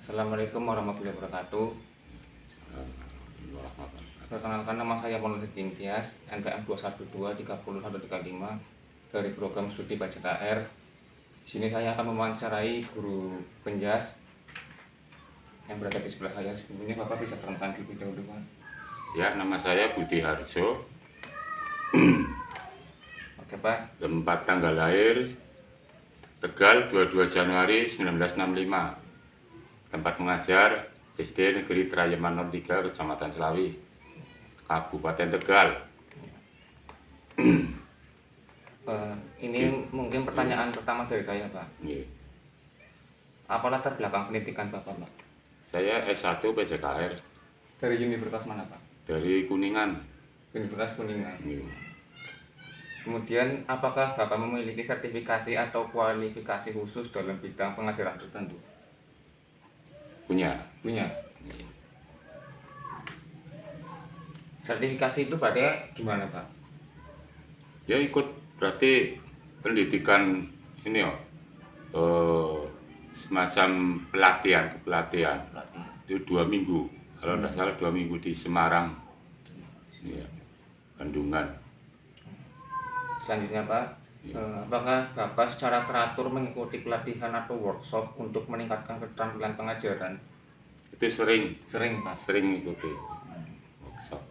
Assalamualaikum warahmatullahi wabarakatuh. Perkenalkan, nama saya Monodit Imtiaz, NPM 212303135 dari program studi Baca KR. Di sini saya akan mewawancarai guru penjas yang berada di sebelah saya. Sebelumnya Bapak bisa perkenalkan diri dahulu, Pak. Ya, nama saya Budi Harjo. Oke, Pak. Tempat tanggal lahir Tegal 22 Januari 1965. Tempat mengajar SD Negeri Trayeman 03 Kecamatan Selawi, Kabupaten Tegal. Ini mungkin pertanyaan pertama dari saya, Pak. Apa latar belakang pendidikan Bapak, Pak? Saya S1 PJKR Dari universitas mana, Pak? dari Kuningan. Universitas Kuningan. Kemudian, apakah Bapak memiliki sertifikasi atau kualifikasi khusus dalam bidang pengajaran tertentu? Punya. Sertifikasi itu berarti gimana, Pak? Ya ikut berarti pendidikan ini semacam pelatihan itu 2 minggu, kalau tidak salah 2 minggu di Semarang, ya, Bandungan. Selanjutnya, Pak, apakah Bapak secara teratur mengikuti pelatihan atau workshop untuk meningkatkan keterampilan pengajaran? Itu sering Pak. ikuti workshop.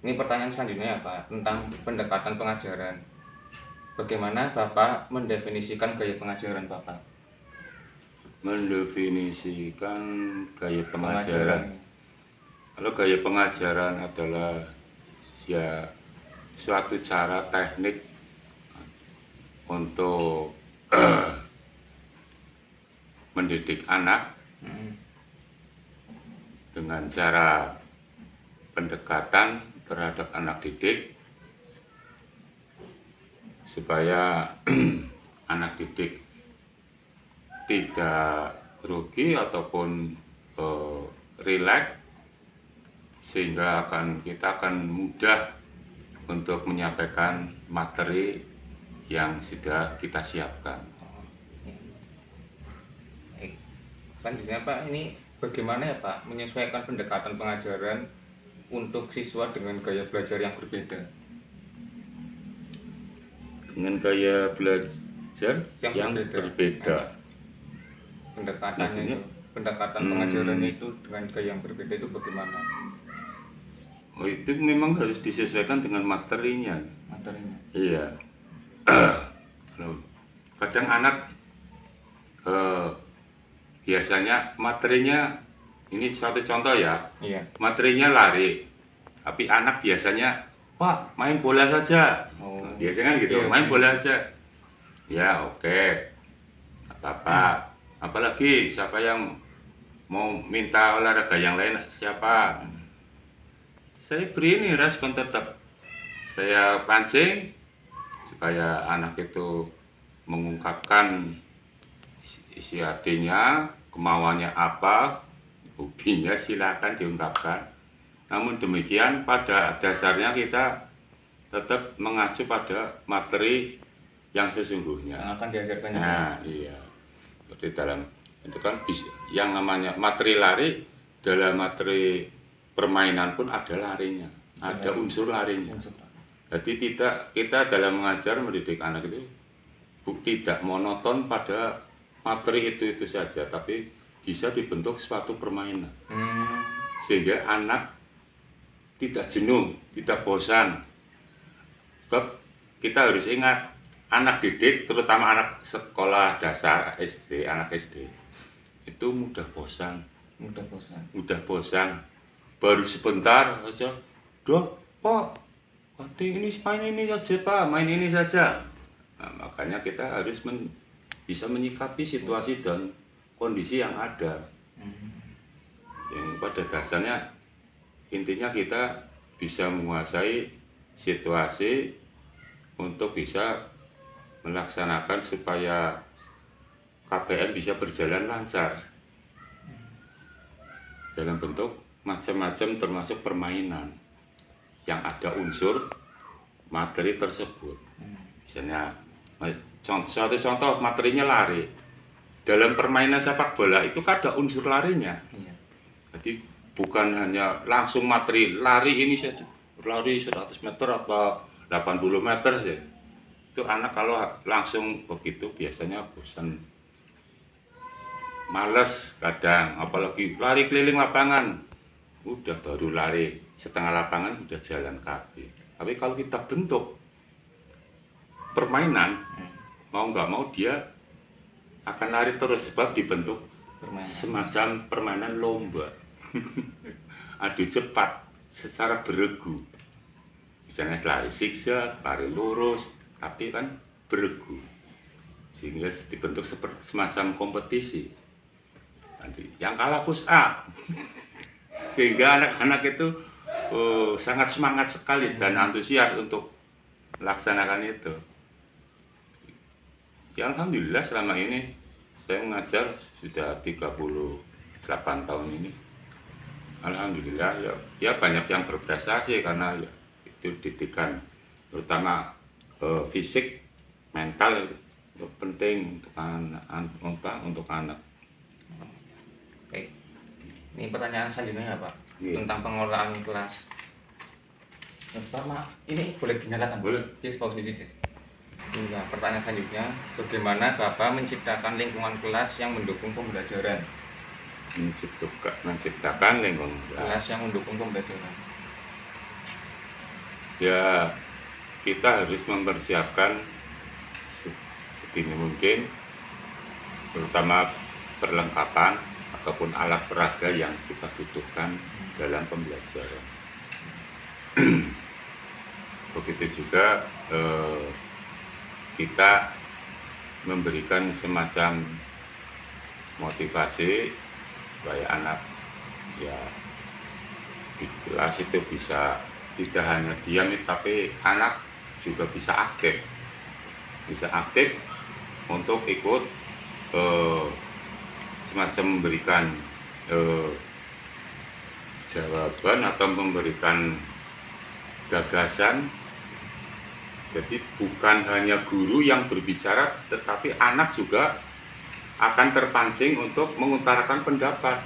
Ini pertanyaan selanjutnya ya, Pak, tentang pendekatan pengajaran. Bagaimana Bapak mendefinisikan gaya pengajaran Bapak? Mendefinisikan gaya pengajaran. Kalau gaya pengajaran adalah ya suatu cara teknik untuk mendidik anak dengan cara pendekatan terhadap anak didik supaya anak didik tidak grogi ataupun rileks, sehingga kita akan mudah untuk menyampaikan materi yang sudah kita siapkan. Selanjutnya, Pak, ini bagaimana ya, Pak, menyesuaikan pendekatan pengajaran untuk siswa dengan gaya belajar yang berbeda? Dengan gaya belajar yang berbeda. Pendekatannya, pendekatan pengajarannya itu dengan gaya yang berbeda itu bagaimana? Oh, itu memang harus disesuaikan dengan materinya. Iya. Kadang anak biasanya materinya, ini suatu contoh ya. Iya. Materinya lari, tapi anak biasanya, Pak, main bola saja. Biasanya kan gitu, iya, main bola saja. Ya oke, apa-apa. Apalagi siapa yang mau minta olahraga yang lain, siapa? Saya beri ini respon tetap. Saya pancing supaya anak itu mengungkapkan isi hatinya, kemauannya apa, hobinya silakan diungkapkan. Namun demikian pada dasarnya kita tetap mengacu pada materi yang sesungguhnya. Yang akan diajarkan. Nah, iya. Jadi dalam itu kan yang namanya materi lari, dalam materi permainan pun ada larinya, ada unsur larinya. Jadi kita dalam mengajar mendidik anak itu tidak monoton pada materi itu saja, tapi bisa dibentuk suatu permainan, sehingga anak tidak jenuh, tidak bosan. Sebab kita harus ingat, anak didik, terutama anak sekolah dasar SD, anak SD itu mudah bosan. Baru sebentar saja, Dok, Pak, ini main ini saja, Pak, main ini saja. Nah, makanya kita harus bisa menyikapi situasi dan kondisi yang ada. Yang pada dasarnya intinya kita bisa menguasai situasi untuk bisa melaksanakan supaya KBM bisa berjalan lancar dalam bentuk macam-macam, termasuk permainan yang ada unsur materi tersebut. Misalnya suatu contoh materinya lari, dalam permainan sepak bola itu kan ada unsur larinya. Iya. Jadi bukan hanya langsung materi lari ini saya lari 100 meter apa 80 meter ya. Itu anak kalau langsung begitu biasanya bosan, males kadang, apalagi lari keliling lapangan. Udah baru lari setengah lapangan udah jalan kaki. Tapi kalau kita bentuk permainan, mau nggak mau dia akan lari terus sebab dibentuk Permainan. semacam permainan lomba. Adu cepat secara beregu. Misalnya lari zigzag, lari lurus, tapi kan beregu. Sehingga dibentuk semacam kompetisi. Nanti yang kalah push up. Sehingga anak-anak itu sangat semangat sekali dan antusias untuk melaksanakan itu. Ya alhamdulillah selama ini saya mengajar sudah 38 tahun ini. Alhamdulillah ya banyak yang berprestasi karena ya, itu didikan terutama fisik, mental itu penting untuk anak. Oke. Ini pertanyaan selanjutnya ya Pak, Iya. tentang pengelolaan kelas. Pak, maaf, ini boleh dinyalakan? Boleh. Yes, pause dulu deh. Iya, pertanyaan selanjutnya, bagaimana Bapak menciptakan lingkungan kelas yang mendukung pembelajaran? Menciptakan lingkungan Kelas yang mendukung pembelajaran. Ya kita harus mempersiapkan sedini mungkin, terutama perlengkapan ataupun alat peraga yang kita butuhkan dalam pembelajaran. Begitu juga kita memberikan semacam motivasi supaya anak ya di kelas itu bisa tidak hanya diam tapi anak juga bisa aktif untuk ikut semacam memberikan jawaban atau memberikan gagasan. Jadi bukan hanya guru yang berbicara, tetapi anak juga akan terpancing untuk mengutarakan pendapat.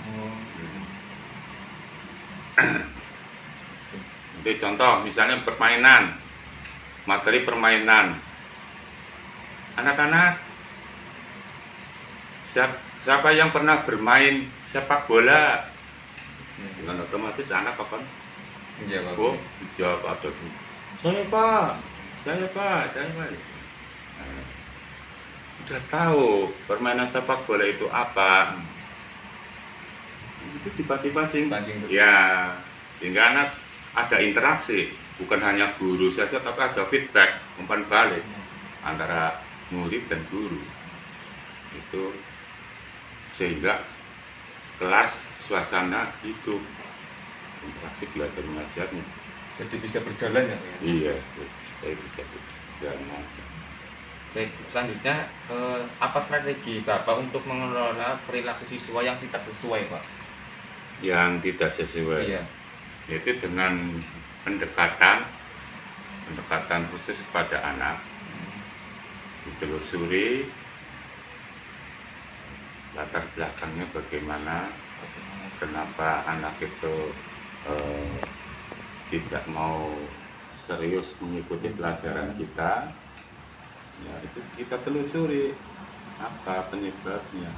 Jadi contoh misalnya permainan, materi permainan. Anak-anak, siapa yang pernah bermain sepak bola? Dengan otomatis anak akan jawab ada tuh. Saya pak. Nah, udah tahu permainan sepak bola itu apa, itu dipancing-pancing. Ya, sehingga anak ada interaksi, bukan hanya guru saja, tapi ada feedback, umpan balik antara murid dan guru. Itu sehingga kelas suasana itu interaksi belajar mengajarnya. Jadi bisa berjalan ya? Iya, saya bisa berjalan. Baik, selanjutnya apa strategi Bapak untuk mengelola perilaku siswa yang tidak sesuai, Pak? Yang tidak sesuai. Iya. Yaitu dengan pendekatan khusus kepada anak, ditelusuri latar belakangnya bagaimana, kenapa anak itu tidak mau serius mengikuti pelajaran kita. Ya itu kita telusuri apa penyebabnya.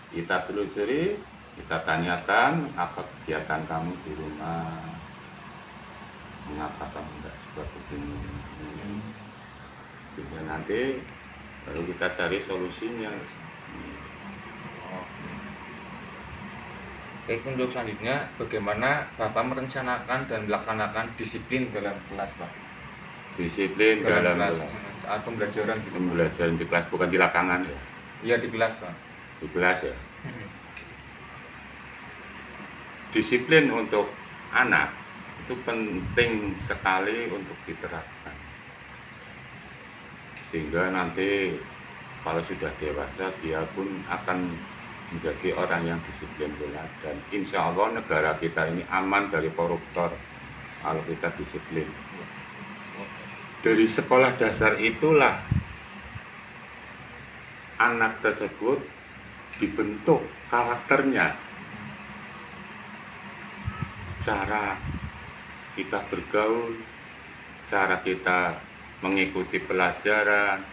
Kita telusuri, kita tanyakan apa kegiatan kamu di rumah, mengapa kamu tidak suka begini. Sehingga nanti baru kita cari solusinya. Baik, untuk selanjutnya, bagaimana Bapak merencanakan dan melaksanakan disiplin dalam kelas, Pak? Disiplin dalam kelas saat pembelajaran gitu. Pembelajaran di kelas, bukan di lapangan ya? Iya, di kelas, Pak. Di kelas ya. Disiplin untuk anak itu penting sekali untuk diterapkan, sehingga nanti kalau sudah dewasa dia pun akan menjadi orang yang disiplin pula. Dan insya Allah negara kita ini aman dari koruptor kalau kita disiplin. Dari sekolah dasar itulah anak tersebut dibentuk karakternya, cara kita bergaul, cara kita mengikuti pelajaran,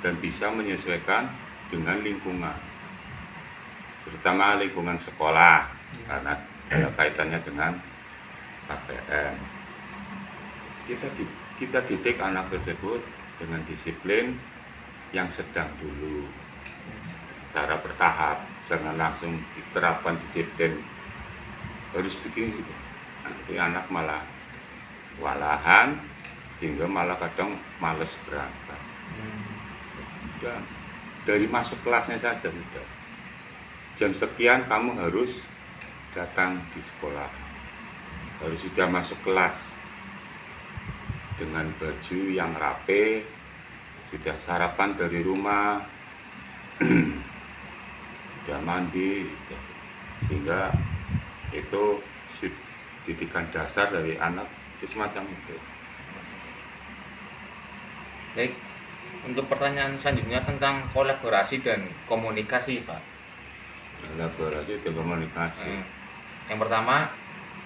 dan bisa menyesuaikan dengan lingkungan, terutama lingkungan sekolah, karena ada kaitannya dengan KPM. Kita didik anak tersebut dengan disiplin yang sedang dulu, secara bertahap, jangan langsung diterapkan disiplin harus begini gitu. Nanti anak malah walahan, sehingga malah kadang males berangkat. Dan dari masuk kelasnya saja sudah, jam sekian kamu harus datang di sekolah, harus sudah masuk kelas dengan baju yang rapi, sudah sarapan dari rumah, sudah mandi, sehingga itu didikan dasar dari anak itu semacam itu. Baik, untuk pertanyaan selanjutnya tentang kolaborasi dan komunikasi, Pak. Kolaborasi dan komunikasi. Yang pertama,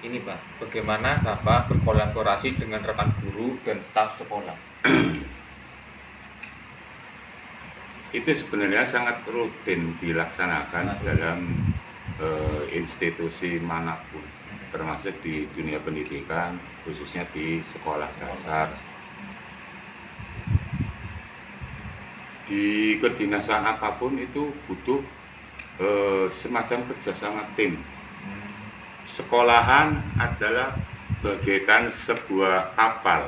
ini Pak, bagaimana Bapak berkolaborasi dengan rekan guru dan staf sekolah? Itu sebenarnya sangat rutin dilaksanakan dalam institusi manapun, termasuk di dunia pendidikan, khususnya di sekolah dasar. Di kedinasan apapun itu butuh semacam kerjasama tim. Sekolahan adalah bagaikan sebuah kapal.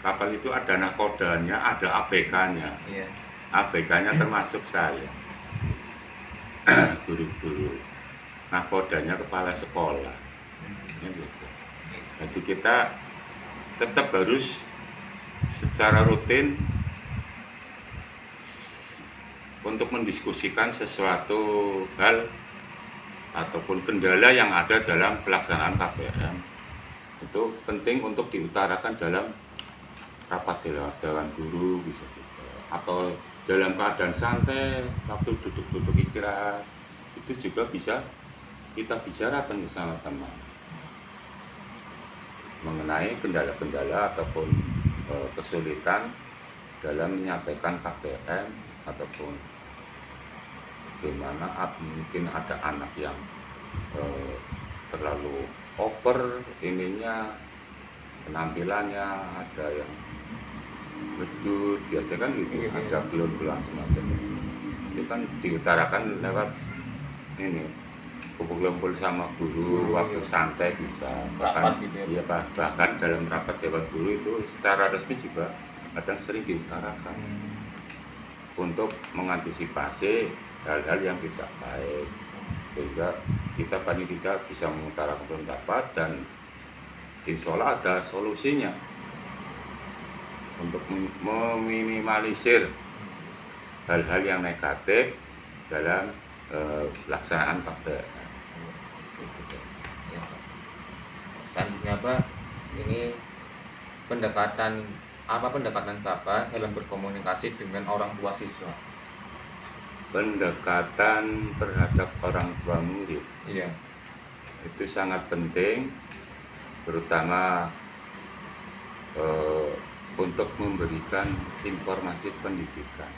Kapal itu ada nakodanya, ada ABK-nya. ABK-nya termasuk saya, guru-guru. Nakodanya kepala sekolah. Jadi kita tetap harus secara rutin untuk mendiskusikan sesuatu hal ataupun kendala yang ada dalam pelaksanaan KPM. Itu penting untuk diutarakan dalam rapat dewan guru, bisa juga, atau dalam keadaan santai waktu duduk-duduk istirahat, itu juga bisa kita bicarakan bersama teman mengenai kendala-kendala ataupun kesulitan dalam menyampaikan KPM, ataupun bagaimana mungkin ada anak yang terlalu over ininya, penampilannya, ada yang gedut, biasa kan gitu, ada belum semacam itu kan diutarakan lewat ini, kumpul-kumpul sama guru waktu santai bisa, bahkan ya, bahkan dalam rapat dewan guru itu secara resmi juga kadang sering diutarakan untuk mengantisipasi hal-hal yang tidak baik, sehingga kita paling tidak bisa mengutarakan pendapat dan insya Allah ada solusinya untuk meminimalisir hal-hal yang negatif dalam pelaksanaan KPM. Selanjutnya Pak, ini pendekatan Bapak dalam berkomunikasi dengan orang tua siswa? Pendekatan terhadap orang tua murid, Iya, itu sangat penting, terutama untuk memberikan informasi pendidikan,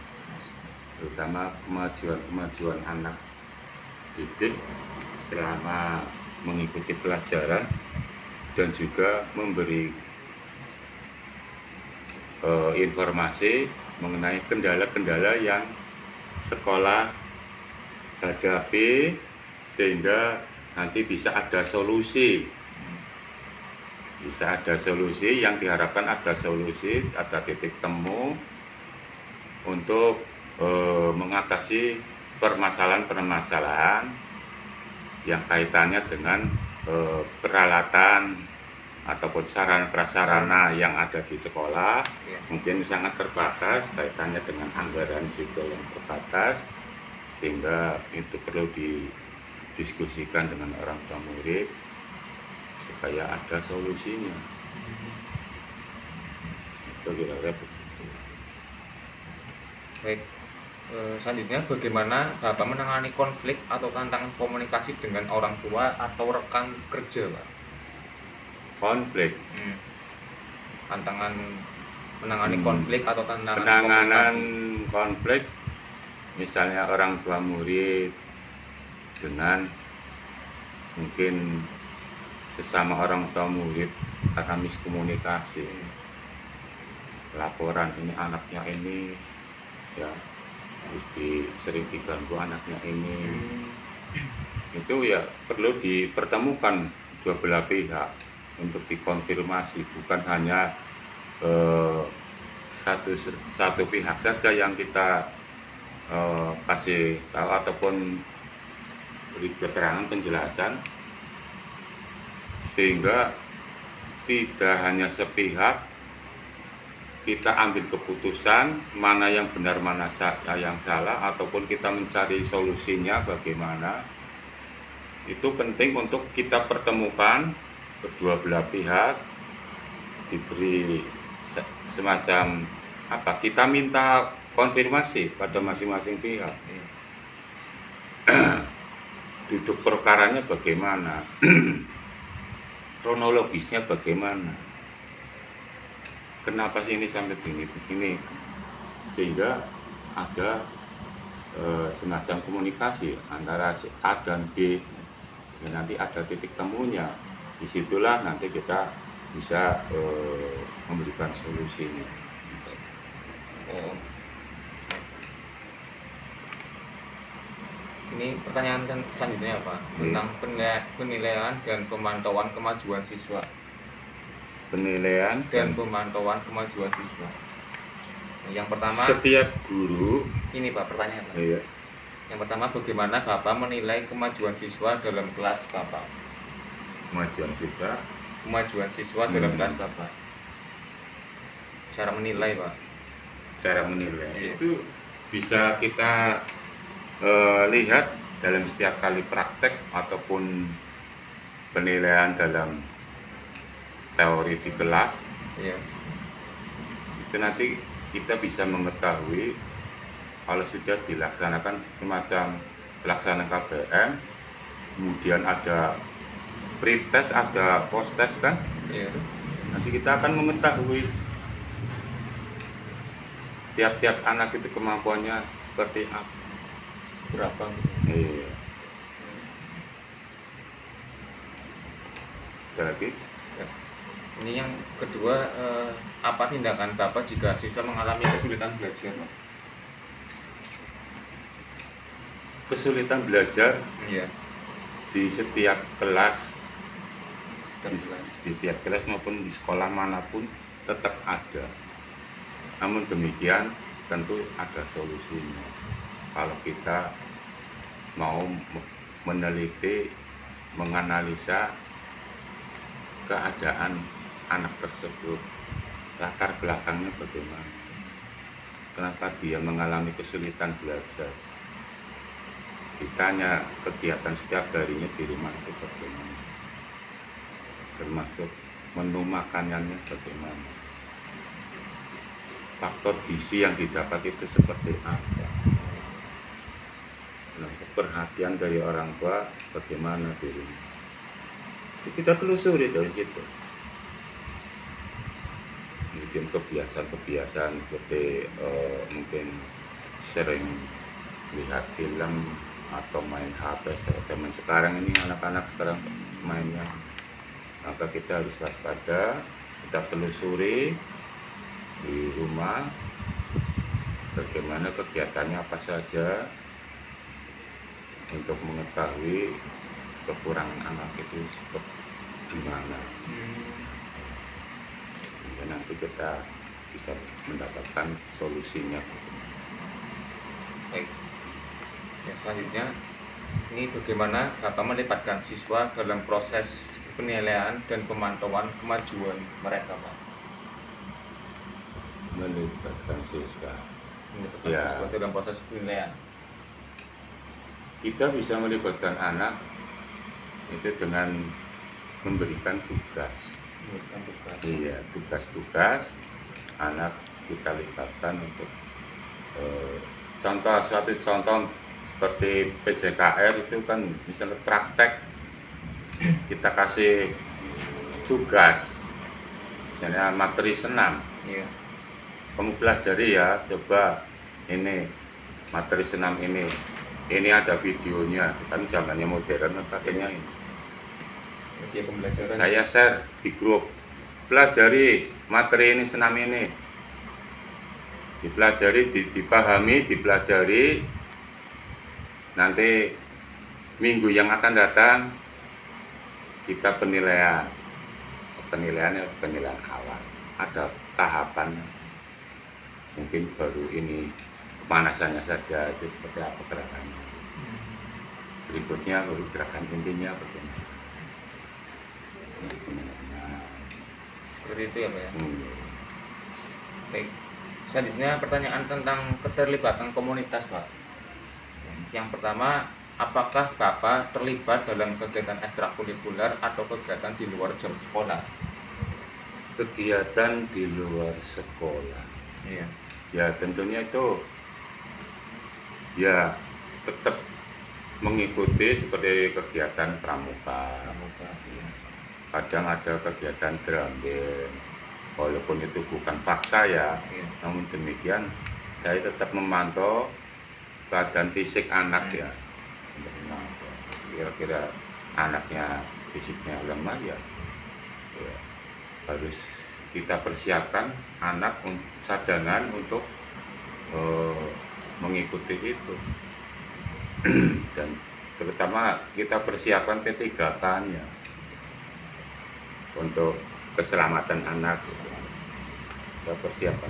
terutama kemajuan anak didik selama mengikuti pelajaran, dan juga memberi informasi mengenai kendala-kendala yang sekolah hadapi, sehingga nanti bisa ada solusi. Bisa ada solusi, yang diharapkan ada solusi, ada titik temu untuk mengatasi permasalahan-permasalahan yang kaitannya dengan peralatan ataupun sarana-prasarana yang ada di sekolah, mungkin sangat terbatas, kaitannya dengan anggaran juga yang terbatas, sehingga itu perlu didiskusikan dengan orang tua murid supaya ada solusinya. Itu kira-kira begitu. baik. Selanjutnya, bagaimana Bapak menangani konflik atau tantangan komunikasi dengan orang tua atau rekan kerja, Pak? Konflik. Tantangan menangani konflik atau tantangan Penanganan komunikasi. konflik, misalnya orang tua murid dengan mungkin sesama orang tua murid karena miskomunikasi, laporan ini anaknya ini ya sering diganggu anaknya ini, itu ya perlu dipertemukan dua belah pihak untuk dikonfirmasi, bukan hanya satu pihak saja yang kita kasih tahu ataupun beri keterangan penjelasan, sehingga tidak hanya sepihak kita ambil keputusan mana yang benar mana yang salah, ataupun kita mencari solusinya bagaimana. Itu penting untuk kita pertemukan kedua belah pihak, diberi semacam apa, kita minta konfirmasi pada masing-masing pihak. Duduk perkaranya bagaimana, kronologisnya bagaimana, kenapa sih ini sampai begini, sehingga ada semacam komunikasi antara si A dan B, ya nanti ada titik temunya. Disitulah nanti kita bisa memberikan solusinya. Ini pertanyaan selanjutnya, Pak, tentang penilaian dan pemantauan kemajuan siswa. Penilaian dan pemantauan kemajuan siswa. Yang pertama, setiap guru. Ini Pak pertanyaan. Iya. Yang pertama, bagaimana Bapak menilai kemajuan siswa dalam kelas Bapak? Kemajuan siswa dalam kelas Bapak. Cara menilai, Pak. Cara menilai. Iya. Itu bisa kita lihat dalam setiap kali praktek ataupun penilaian dalam teori di kelas. Iya. Itu nanti kita bisa mengetahui kalau sudah dilaksanakan semacam pelaksanaan KBM, kemudian ada pretest, ada post-test kan. Iya. Nanti kita akan mengetahui tiap-tiap anak itu kemampuannya seperti apa, Berapa? Iya. Jadi Ya. Ini yang kedua, apa tindakan Bapak jika siswa mengalami kesulitan belajar, Pak? kesulitan belajar Iya. di setiap kelas, Setiap kelas. di setiap kelas maupun di sekolah manapun tetap ada. Namun demikian tentu ada solusinya. Kalau kita mau meneliti, menganalisa keadaan anak tersebut, latar belakangnya bagaimana, kenapa dia mengalami kesulitan belajar, ditanya kegiatan setiap harinya di rumah itu bagaimana, termasuk menu makanannya bagaimana, faktor gizi yang didapat itu seperti apa, perhatian dari orang tua bagaimana di rumah. Itu kita telusuri dari situ. Mungkin kebiasaan seperti mungkin sering lihat film atau main HP. Zaman sekarang ini anak-anak sekarang mainnya, maka kita harus waspada. Kita telusuri di rumah bagaimana kegiatannya, apa saja, untuk mengetahui kekurangan anak itu seperti di mana. Ya, nanti kita bisa mendapatkan solusinya. Baik. Yang selanjutnya, ini bagaimana Bapak melibatkan siswa dalam proses penilaian dan pemantauan kemajuan mereka, Pak? Melibatkan siswa. Melibatkan Ya. siswa dalam proses penilaian. Kita bisa melibatkan anak itu dengan memberikan tugas. Memberikan tugas. Iya, tugas-tugas anak kita libatkan untuk suatu contoh seperti PJKR itu kan misalnya praktek, kita kasih tugas misalnya materi senam, Iya. kamu pelajari ya, coba ini materi senam ini ada videonya, kan zamannya modern pakainya ini. Media pembelajaran. Saya share di grup, pelajari materi ini, senam ini, dipelajari, dipahami, dipelajari. Nanti minggu yang akan datang kita penilaiannya penilaian awal, ada tahapan, mungkin baru ini pemanasannya saja, itu seperti apa gerakannya, berikutnya baru gerakan intinya bagaimana. Seperti itu ya Pak ya. Baik. Selanjutnya pertanyaan tentang keterlibatan komunitas Pak. Yang pertama, apakah Bapak terlibat dalam kegiatan ekstrakurikuler atau kegiatan di luar jam sekolah? Kegiatan di luar sekolah, Iya. ya tentunya itu ya tetap mengikuti seperti kegiatan pramuka. Iya. Kadang ada kegiatan drum band, walaupun itu bukan paksa ya, Iya. namun demikian saya tetap memantau keadaan fisik anak ya. Kira-kira anaknya fisiknya lemah ya, harus kita persiapkan anak cadangan untuk mengikuti itu. Dan terutama kita persiapkan P3K-nya untuk keselamatan anak. Kita persiapkan,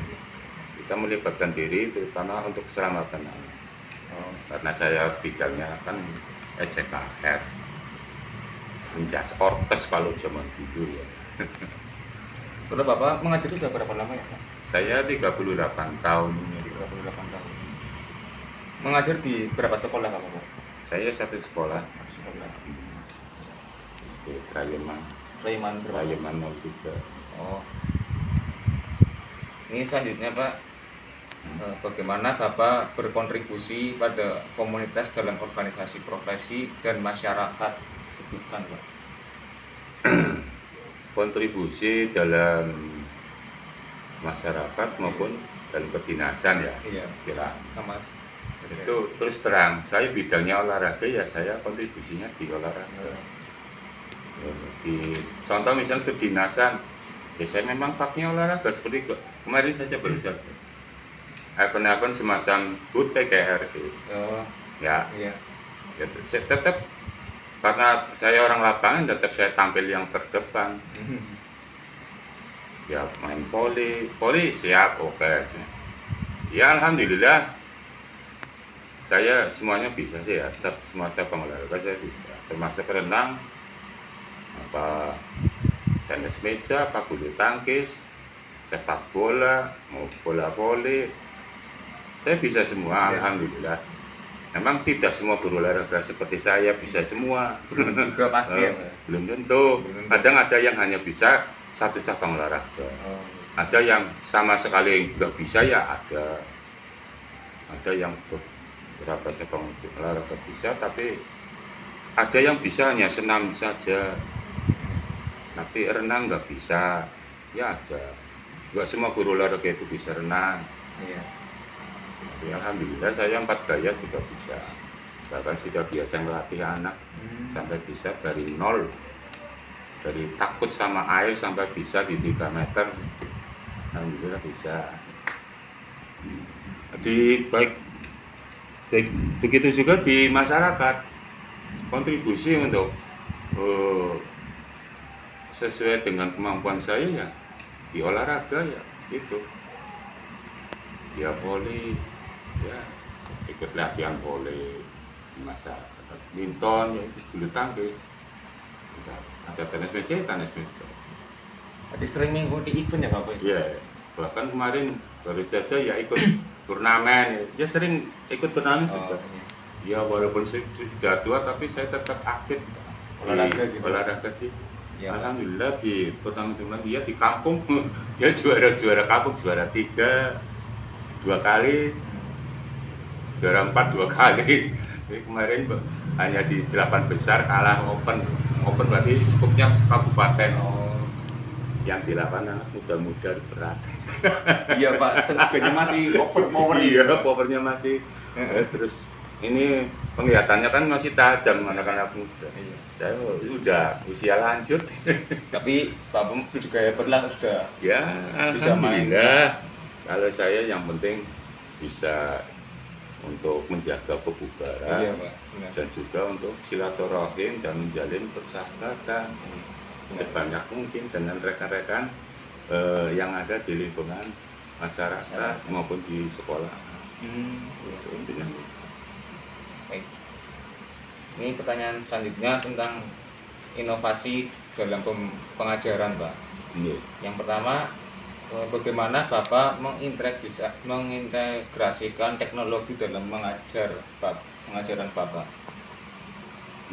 kita melibatkan diri terutama untuk keselamatan anak. Karena saya bidangnya kan EJKR, Penjas Orkes kalau zaman dulu ya. Kalau Bapak mengajar sudah berapa lama ya Pak? Saya 38 tahun ini. 38 tahun. Mengajar di berapa sekolah Bapak? Saya satu sekolah, Sekolah. SD Rayeman berapa? 03. Oh. Ini selanjutnya Pak, bagaimana Bapak berkontribusi pada komunitas dalam organisasi profesi dan masyarakat? Sebutkan Pak. Kontribusi dalam masyarakat maupun dalam kedinasan ya. Iya. Kira Sama. itu terus terang, saya bidangnya olahraga ya, saya kontribusinya di olahraga. Di contoh misalnya kedinasan, ya saya memang faknya olahraga seperti kemarin saja baru saja. Event-event semacam HUT PKRI. Oh, Ya, iya. ya, saya tetap karena saya orang lapangan tetap saya tampil yang terdepan. Ya main voli siap, oke. Ya alhamdulillah saya semuanya bisa sih ya, semua cabang olahraga saya bisa, termasuk renang, apa tenis meja, apa bulu tangkis, sepak bola, mau bola voli, saya bisa semua, alhamdulillah. Memang tidak semua guru olahraga seperti saya bisa semua. Belum juga pasti ya Pak? Belum tentu. Kadang ada yang hanya bisa satu cabang olahraga. Oh, Ada yang sama sekali nggak bisa ya ada. Ada yang beberapa cabang olahraga bisa, tapi ada yang bisa hanya senam saja. Tapi renang nggak bisa. Ya ada. Nggak semua guru olahraga itu bisa renang. iya. Tapi alhamdulillah saya 4 gaya sudah bisa. Bahkan sudah biasa melatih anak sampai bisa dari nol, dari takut sama air sampai bisa di 3 meter. Alhamdulillah bisa. Baik begitu juga di masyarakat, kontribusi untuk sesuai dengan kemampuan saya ya di olahraga ya itu. Ya voli, ya ikut latihan voli di masyarakat. Badminton, ya itu bulu tangkis. Ada tenis meja. Tadi sering mengikuti event ya Bapak? Ya, bahkan kemarin baru saja ya ikut turnamen. Ya sering ikut turnamen juga. Iya. Ya walaupun sudah tua tapi saya tetap aktif Olahraga di gitu. olahraga sih. Ya, Alhamdulillah di turnamen dia di kampung ya juara kampung, juara 3 2 kali. juara 4 2 kali. Jadi kemarin hanya di 8 besar kalah open berarti skupnya kabupaten. Yang di 8 anak muda-muda berat. Iya Pak, tenaganya masih power. Iya, powernya masih. Terus ini penglihatannya kan masih tajam anak-anak muda. Iya. Saya udah usia lanjut. Tapi Bapak juga hebat lah, sudah Ya, bisa main. alhamdulillah. Kalau saya yang penting bisa untuk menjaga kebugaran Iya Pak, benar. dan juga untuk silaturahim dan menjalin persahabatan sebanyak mungkin dengan rekan-rekan yang ada di lingkungan masyarakat maupun di sekolah. Itu intinya. Baik. Ini pertanyaan selanjutnya tentang inovasi dalam pengajaran, Pak. Iya. Yang pertama, bagaimana Bapak mengintegrasikan teknologi dalam pengajaran Bapak?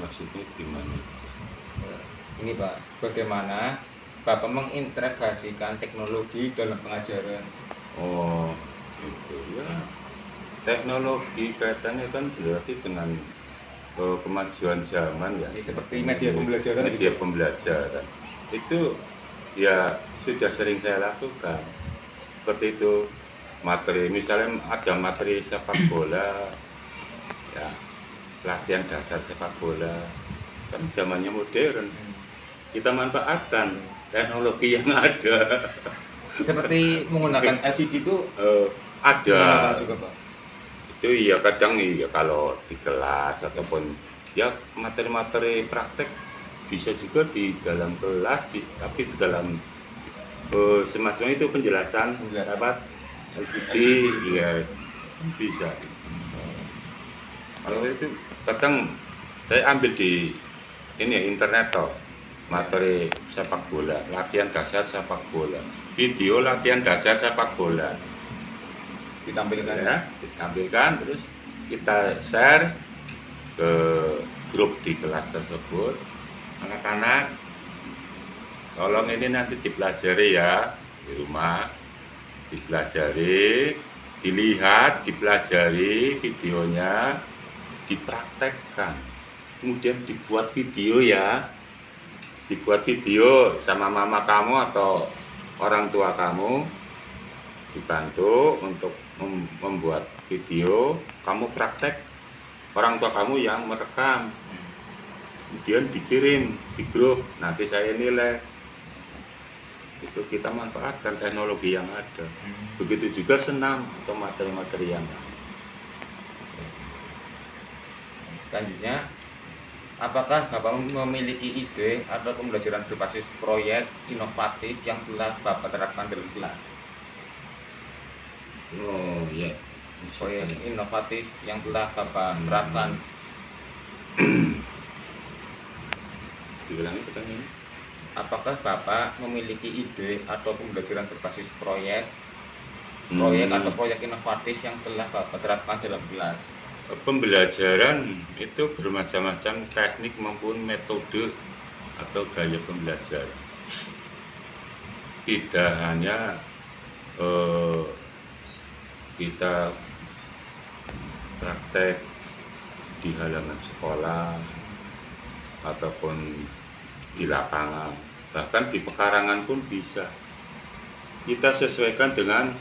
Maksudnya gimana? Ini Pak, bagaimana Bapak mengintegrasikan teknologi dalam pengajaran? Oh, itu ya. Teknologi kaitannya kan berarti dengan kemajuan zaman ya. Ini seperti media pembelajaran. Media pembelajaran itu ya sudah sering saya lakukan. Seperti itu materi, misalnya ada materi sepak bola, ya latihan dasar sepak bola, kan zamannya modern. Kita manfaatkan teknologi yang ada. Seperti menggunakan LCD itu ada juga Pak. Itu ya kadang ya kalau di kelas ataupun ya materi-materi praktek bisa juga di dalam kelas tapi di dalam semacam itu penjelasan dapat LCD ya bisa. Kalau itu kadang saya ambil di ini ya, internet toh. Materi sepak bola, latihan dasar sepak bola, video latihan dasar sepak bola Ditampilkan ya, ditampilkan terus kita share ke grup di kelas tersebut. Anak-anak tolong ini nanti dipelajari ya di rumah, dipelajari, dilihat, dipelajari videonya, dipraktekkan, kemudian dibuat video ya. Dibuat video sama mama kamu atau orang tua kamu, dibantu untuk membuat video, kamu praktek, orang tua kamu yang merekam, kemudian dikirim di grup, nanti saya nilai. Itu kita manfaatkan teknologi yang ada. Begitu juga senam atau materi-materi yang ada. Selanjutnya, apakah Bapak memiliki ide atau pembelajaran berbasis proyek inovatif yang telah Bapak terapkan dalam kelas? Oh iya. Proyek inovatif yang telah Bapak terapkan. Diulangi pertanyaannya. Apakah Bapak memiliki ide atau pembelajaran berbasis proyek atau proyek inovatif yang telah Bapak terapkan dalam kelas? Pembelajaran itu bermacam-macam teknik maupun metode atau gaya pembelajaran. Tidak hanya kita praktek di halaman sekolah ataupun di lapangan, bahkan di pekarangan pun bisa. Kita sesuaikan dengan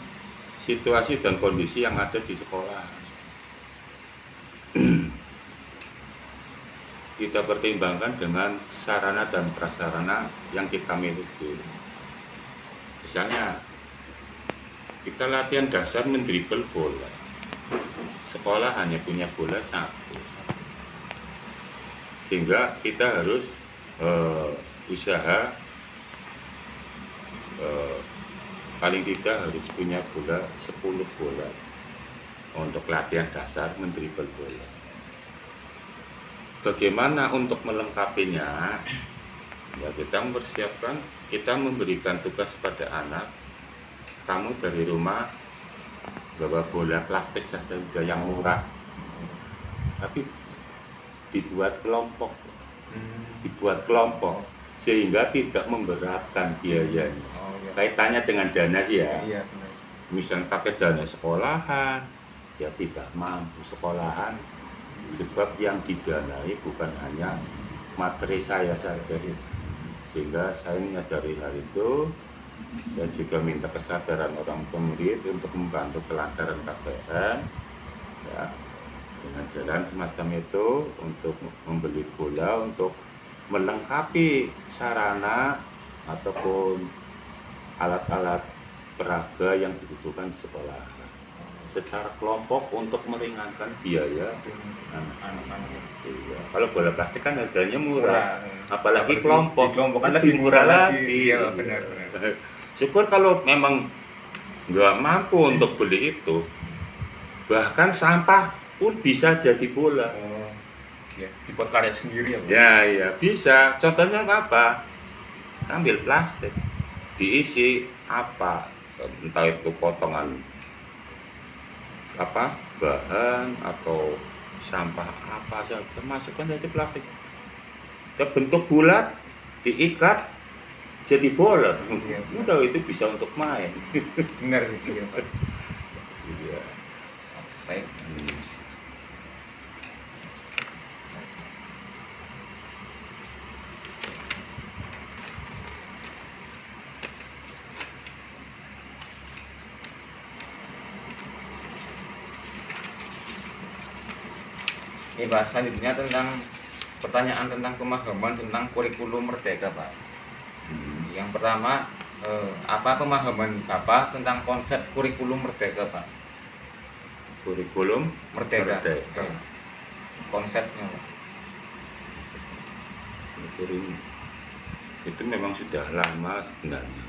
situasi dan kondisi yang ada di sekolah. Kita pertimbangkan dengan sarana dan prasarana yang kita miliki. Misalnya kita latihan dasar mendribel bola, sekolah hanya punya bola satu, sehingga kita harus usaha paling tidak harus punya bola 10 bola untuk latihan dasar mendribel bola. Bagaimana untuk melengkapinya? Ya kita mempersiapkan, kita memberikan tugas pada anak, kamu dari rumah bawa bola plastik saja udah yang murah, tapi dibuat kelompok, sehingga tidak memberatkan biayanya. Kaitannya dengan dana sih ya. Iya, benar. Misalnya pakai dana sekolahan ya tidak mampu sekolahan, sebab yang didanai bukan hanya materi saya saja, sehingga saya menyadari hal itu. Saya juga minta kesadaran orang tua murid untuk membantu kelancaran KPM ya, dengan jalan semacam itu, untuk membeli bola untuk melengkapi sarana ataupun alat-alat peraga yang dibutuhkan di sekolah secara kelompok untuk meringankan biaya anak-anak. iya. Kalau bola plastik kan harganya murah, Murah. apalagi kelompok kan lebih murah lagi. Iya, benar. Syukur kalau memang nggak mampu untuk beli itu, bahkan sampah pun bisa jadi bola. Oh, ya, dibuat karya sendiri ya, Pak? Ya, bisa. Contohnya apa? Ambil plastik, diisi apa? Entah itu potongan apa, bahan atau sampah apa saja, masukkan saja plastik. Bentuk bulat, diikat jadi bola. Iya. Udah, itu bisa untuk main. Benar sih, iya, Pak. Iya. Baik. Ini bahas selanjutnya tentang pertanyaan tentang pemahaman tentang kurikulum merdeka, Pak. Yang pertama, apa pemahaman Bapak tentang konsep kurikulum merdeka, Pak? Kurikulum Merdeka. merdeka. Konsepnya, Pak. Itu memang sudah lama sebenarnya.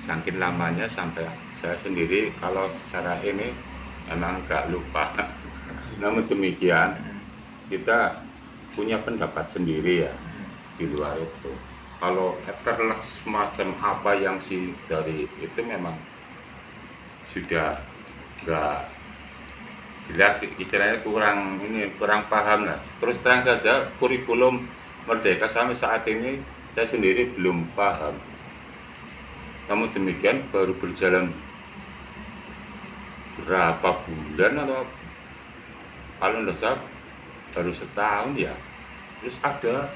Saking lamanya sampai saya sendiri kalau secara ini memang agak lupa. Namun demikian, kita punya pendapat sendiri ya di luar itu. Kalau terleks semacam apa yang dari itu memang sudah nggak jelas, istilahnya kurang paham lah. Terus terang saja, kurikulum merdeka sampai saat ini saya sendiri belum paham. Namun demikian baru berjalan berapa bulan atau kalau nggak salah baru setahun ya, terus ada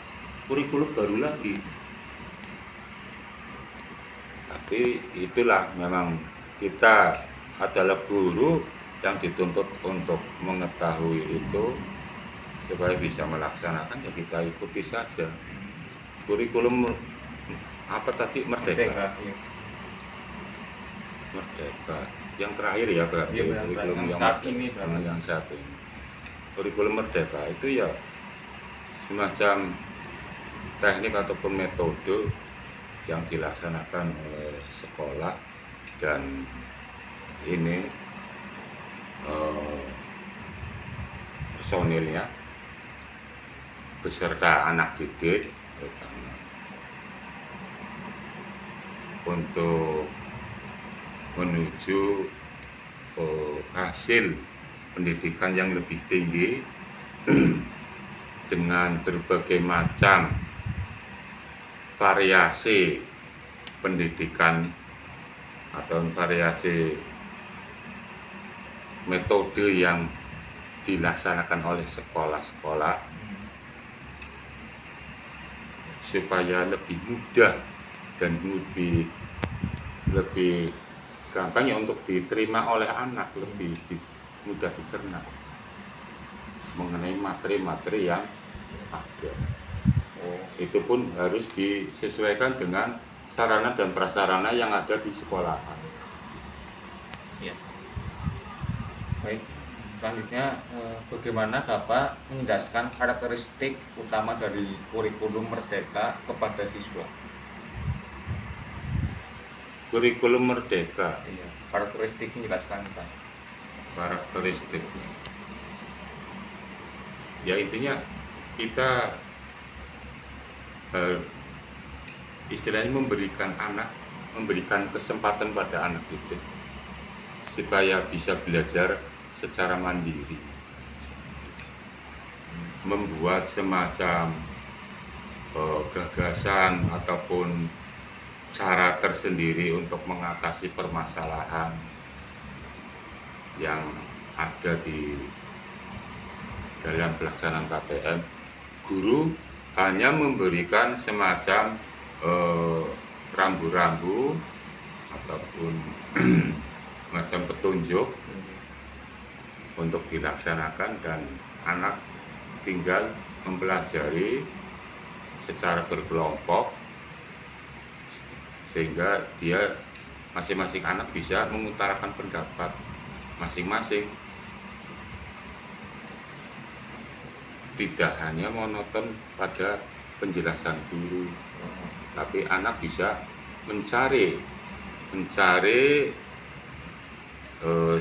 kurikulum baru lagi. Tapi itulah, memang kita adalah guru yang dituntut untuk mengetahui itu supaya bisa melaksanakan, ya kita ikuti saja. Kurikulum apa tadi? Merdeka. Merdeka yang terakhir ya berarti, Iya, kurikulum yang saat ini berarti. yang saat ini. Kurikulum merdeka itu ya semacam teknik ataupun metode yang dilaksanakan oleh sekolah, dan ini personilnya beserta anak didik terutama untuk menuju hasil pendidikan yang lebih tinggi dengan berbagai macam variasi pendidikan atau variasi metode yang dilaksanakan oleh sekolah-sekolah supaya lebih mudah dan lebih gampang ya untuk diterima oleh anak, lebih mudah dicerna mengenai materi-materi yang ada. Itu pun harus disesuaikan dengan sarana dan prasarana yang ada di sekolahan. Ya. Baik, selanjutnya bagaimana Bapak menjelaskan karakteristik utama dari kurikulum merdeka kepada siswa? Kurikulum merdeka. Iya, karakteristik menjelaskan, Pak. Karakteristik. Ya intinya kita istilahnya memberikan kesempatan pada anak itu supaya bisa belajar secara mandiri, membuat semacam gagasan ataupun cara tersendiri untuk mengatasi permasalahan yang ada di dalam pelaksanaan KPM, guru hanya memberikan semacam rambu-rambu ataupun macam petunjuk untuk dilaksanakan, dan anak tinggal mempelajari secara berkelompok sehingga dia masing-masing anak bisa mengutarakan pendapat masing-masing, tidak hanya monoton pada penjelasan guru, tapi anak bisa mencari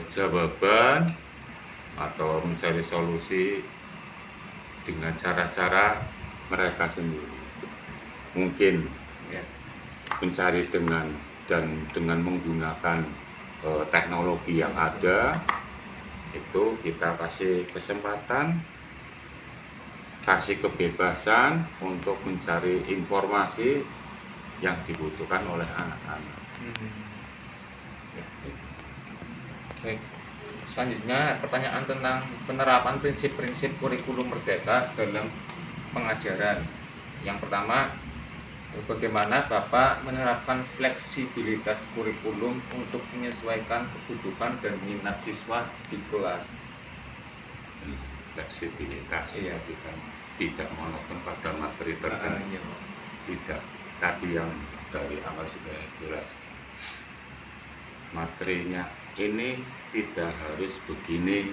jawaban atau mencari solusi dengan cara-cara mereka sendiri. Mungkin mencari dengan menggunakan teknologi yang ada, itu kita kasih kesempatan, kasih kebebasan untuk mencari informasi yang dibutuhkan oleh anak-anak. Baik. Selanjutnya pertanyaan tentang penerapan prinsip-prinsip kurikulum merdeka dalam pengajaran. Yang pertama, bagaimana Bapak menerapkan fleksibilitas kurikulum untuk menyesuaikan kebutuhan dan minat siswa di kelas? Fleksibilitas, Iya. tidak monoton pada materi tertentu. Tidak, tadi yang dari awal sudah jelas. Materinya ini tidak harus begini,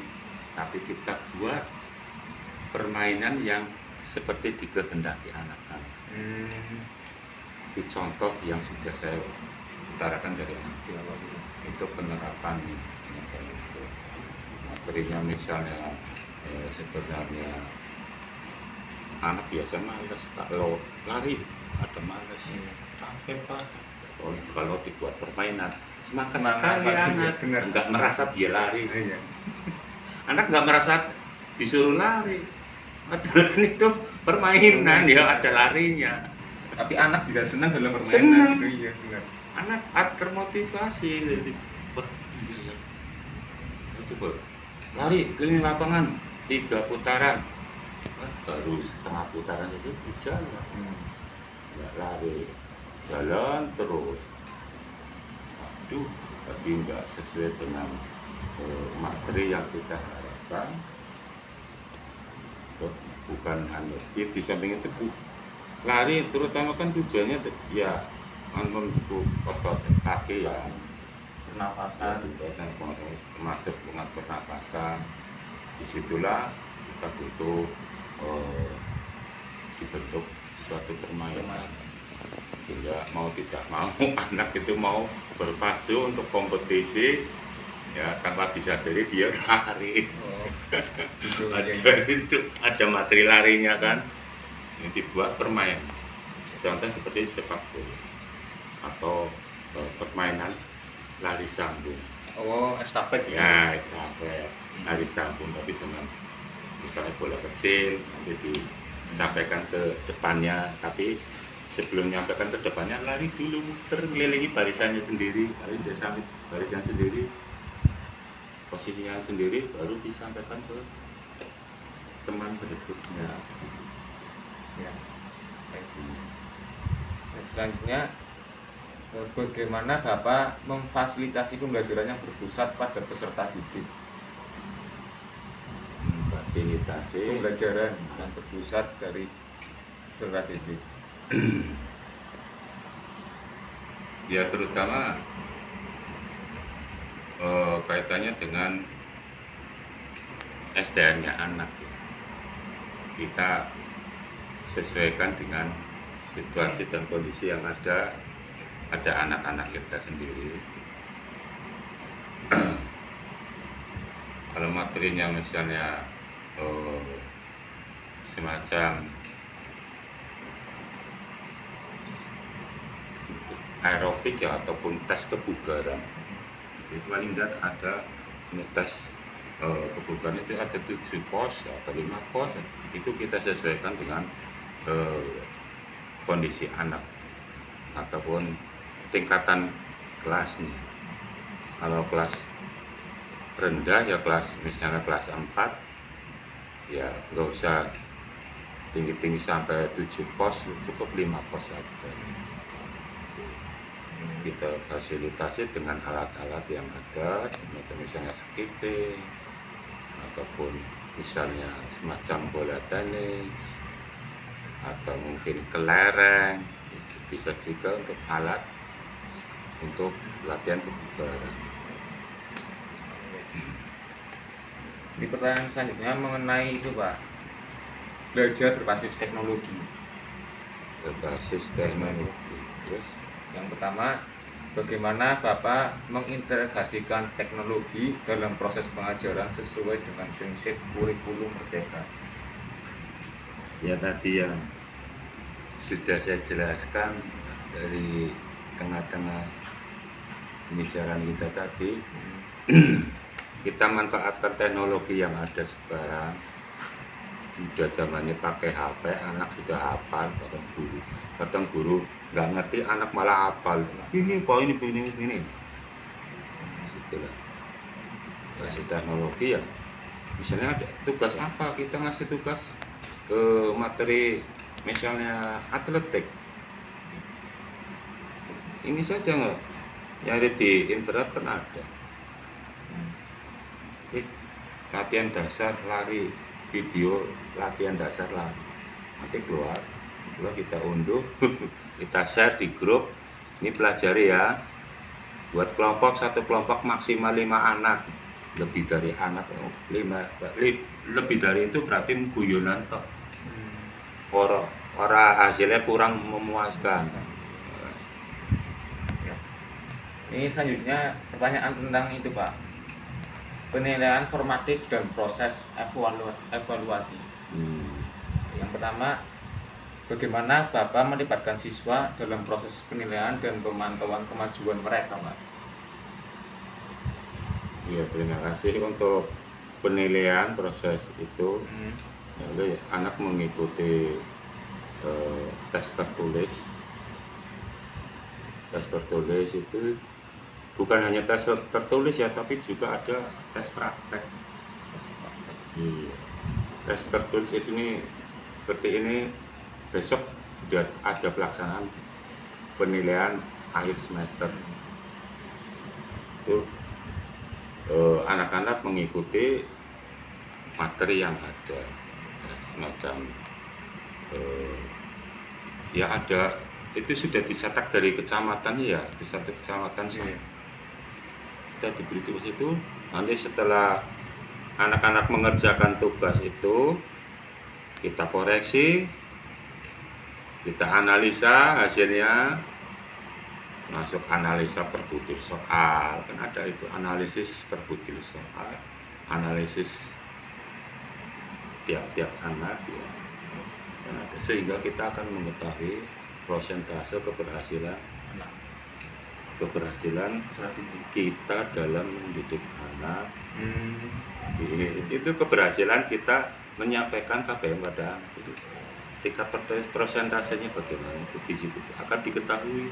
tapi kita buat permainan yang seperti dikehendaki anak-anak. Di contoh yang sudah saya utarakan dari awal, itu penerapannya. Materinya misalnya sebenarnya anak biasa malas, kalau lari ada malas, capek Pak. Oh, kalau dibuat permainan semangat sekali anak, nggak merasa dia lari. Anak nggak merasa disuruh lari, padahal itu permainan ya, ada larinya. Tapi anak bisa senang dalam permainan. Senang. Gitu, iya, benar. Anak termotivasi. Wah, iya. Coba lari keliling lapangan 3 putaran. Wah, baru setengah putaran itu berjalan. Nggak lari, jalan terus. Aduh, tapi nggak sesuai dengan materi yang kita harapkan. Bukan hanya di samping itu, lari terutama kan tujuannya ya untuk otot kaki ya, Pernafasan. termasuk mengatur pernapasan. Disitulah kita butuh dibentuk suatu permainan, sehingga mau tidak mau anak itu mau berpacu untuk kompetisi ya, tanpa disadari dia lari. Ada materi larinya kan, ini dibuat permainan. Contoh seperti sepak bola atau permainan lari sambung. Oh, estafet Ya, estafet lari sambung, tapi dengan misalnya bola kecil nanti disampaikan ke depannya, tapi sebelum menyampaikan ke depannya lari dulu, muter mengelilingi barisannya sendiri, lari sampai barisan sendiri, posisinya sendiri, baru disampaikan ke teman berikutnya. Ya. Baik. Dan selanjutnya, bagaimana Bapak memfasilitasi pembelajaran yang berpusat pada peserta didik? Fasilitasi Pembelajaran yang berpusat dari peserta didik. ya, terutama kaitannya dengan SDN-nya anak. Kita sesuaikan dengan situasi dan kondisi yang ada anak-anak kita sendiri. Kalau materinya misalnya semacam aerobik ya, ataupun tes kebugaran, itu paling tidak ada tes kebugaran itu ada 7 pos atau 5 pos, itu kita sesuaikan dengan kondisi anak ataupun tingkatan kelasnya. Kalau kelas rendah ya misalnya kelas 4 ya nggak usah tinggi-tinggi sampai 7 pos, cukup 5 pos saja. Kita fasilitasi dengan alat-alat yang ada, semacam misalnya skipping ataupun misalnya semacam bola tenis atau mungkin kelereng. Bisa juga untuk alat untuk latihan kebugaran. Di pertanyaan selanjutnya mengenai itu Pak, belajar berbasis teknologi. Berbasis teknologi. Terus Yang pertama, bagaimana Bapak mengintegrasikan teknologi dalam proses pengajaran sesuai dengan prinsip kurikulum merdeka? ya tadi yang sudah saya jelaskan dari tengah-tengah pembicaraan kita tadi, kita manfaatkan teknologi yang ada sekarang. Sudah zamannya pakai HP, anak sudah hafal, kadang guru nggak ngerti, anak malah hafal. Ini kok ini. Situlah. Kasih teknologi ya. Misalnya ada tugas apa, kita ngasih tugas ke materi misalnya atletik. Ini saja nggak, nyari di internet kan ada. Latihan dasar lari, video latihan dasar lari, nanti keluar kita unduh, kita share di grup. Ini pelajari ya, buat kelompok, satu kelompok maksimal 5 anak, lebih dari anak 5, lebih dari itu berarti guyonan toh. Orang hasilnya kurang memuaskan. Ini selanjutnya pertanyaan tentang itu Pak, penilaian formatif dan proses evaluasi. Yang pertama, bagaimana Bapak melibatkan siswa dalam proses penilaian dan pemantauan kemajuan mereka Pak? Iya, terima kasih untuk penilaian proses itu. Lalu anak mengikuti tes tertulis. Tes tertulis itu bukan hanya tes tertulis ya, tapi juga ada tes praktek. Iya. Tes tertulis ini seperti ini, besok sudah ada pelaksanaan penilaian akhir semester. Itu anak-anak mengikuti materi yang ada, semacam ya ada, itu sudah dicetak dari kecamatan ya, di satu kecamatan sih. Kita diberi tugas itu, nanti setelah anak-anak mengerjakan tugas itu, kita koreksi, kita analisa hasilnya, masuk analisa per butir soal, kan ada itu analisis per butir soal, analisis tiap-tiap anak ya. Sehingga kita akan mengetahui persentase keberhasilan kita dalam mendidik anak. Itu keberhasilan kita menyampaikan KBM pada anak itu. Tingkat persentasenya bagaimana itu di situ akan diketahui.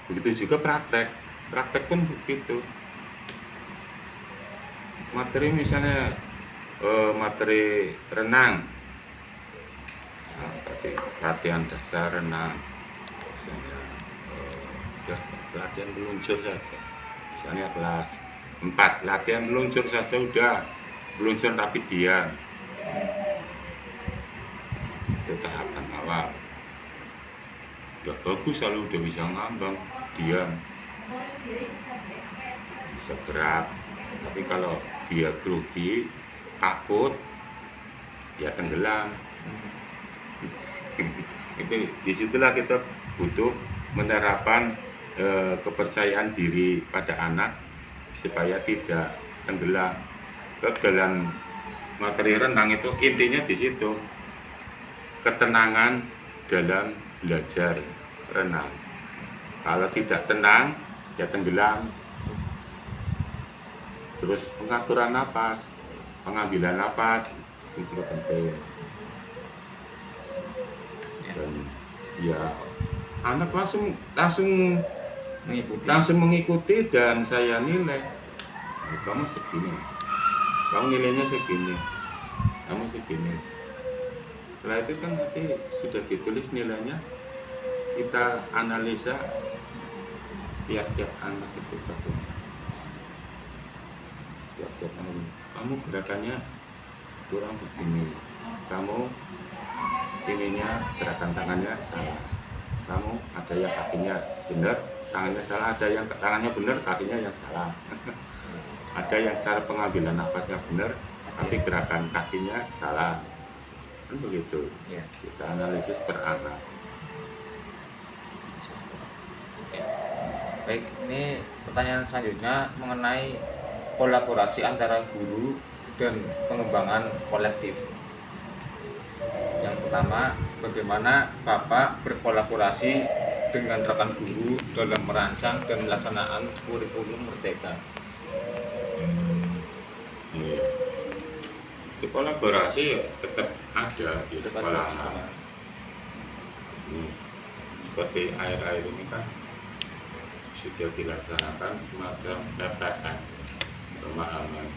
Begitu juga praktek pun begitu. Materi misalnya materi renang, latihan dasar renang, misalnya latihan meluncur saja, misalnya kelas 4 latihan meluncur saja, udah meluncur tapi diam, itu tahapan awal. Ya bagus, kalau udah bisa ngambang, diam, bisa gerak. Tapi kalau dia grogi, takut, ya tenggelam. Itu disitulah kita butuh menerapkan kepercayaan diri pada anak supaya tidak tenggelam. Dalam materi renang itu intinya di situ, ketenangan dalam belajar renang. Kalau tidak tenang, ya tenggelam. Terus pengaturan napas, pengambilan napas itu juga penting. Dan ya anak langsung langsung mengikuti dan saya nilai. Kamu segini, kamu nilainya segini, kamu segini. Setelah itu kan nanti sudah ditulis nilainya, kita analisa tiap-tiap anak itu bagaimana. Tiap-tiap anak, kamu gerakannya kurang begini, kamu ininya gerakan tangannya salah, kamu ada yang kakinya benar, tangannya salah, ada yang tangannya benar, kakinya yang salah. Ada yang cara pengambilan nafasnya benar, tapi gerakan kakinya salah. Kan begitu. Ya. Kita analisis per anak. Baik, ini pertanyaan selanjutnya mengenai kolaborasi antara guru dan pengembangan kolektif. Yang pertama, bagaimana Bapak berkolaborasi dengan rekan guru dalam merancang dan melaksanakan kurikulum Merdeka? Iya. Di kolaborasi tetap ada di sekolah. Seperti air-air ini kan sudah dilaksanakan semacam PPN, pemahaman,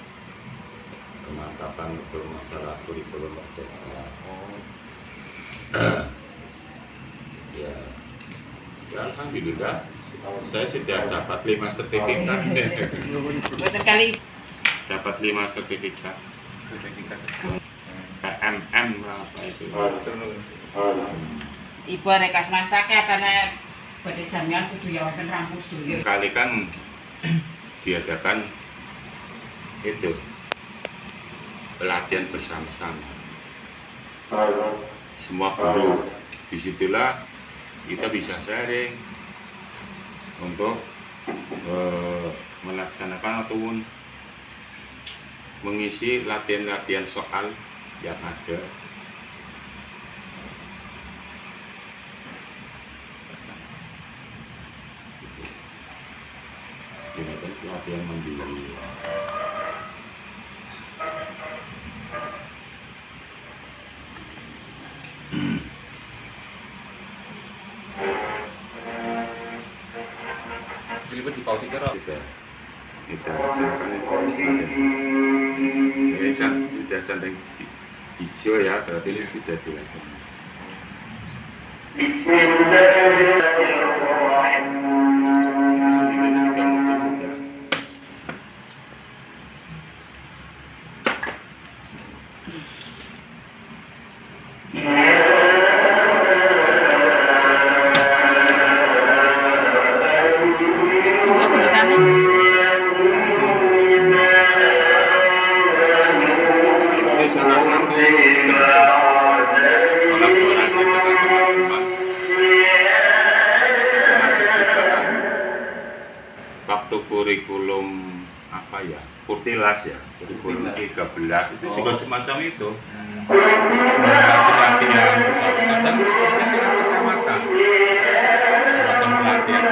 pemantapan betul masalah kurikulum Merdeka. Ya, alhamdulillah saya sudah dapat 5 sertifikat. Dapat 5 sertifikat. MM apa itu? Ibu rekas masak ya karena pada jamian kudu ya wonten rampung sedaya. Kali kan diadakan itu pelatihan bersama-sama. Semua guru, disitulah kita bisa sharing untuk melaksanakan atau mengisi latihan-latihan soal yang ada. Ini kan latihan mandiri. Diliput di pausi kira. Kita laksanakan ini sudah santai hijau ya, berarti ini sudah dilaksanakan. Salah satu kolaborasi dengan teman-teman, termasuk juga waktu kurikulum apa ya, Kurtilas ya, kurikulum 13 itu juga semacam itu. Pelatihan bersama, kadang seperti itu kecamatan, semacam pelatihan.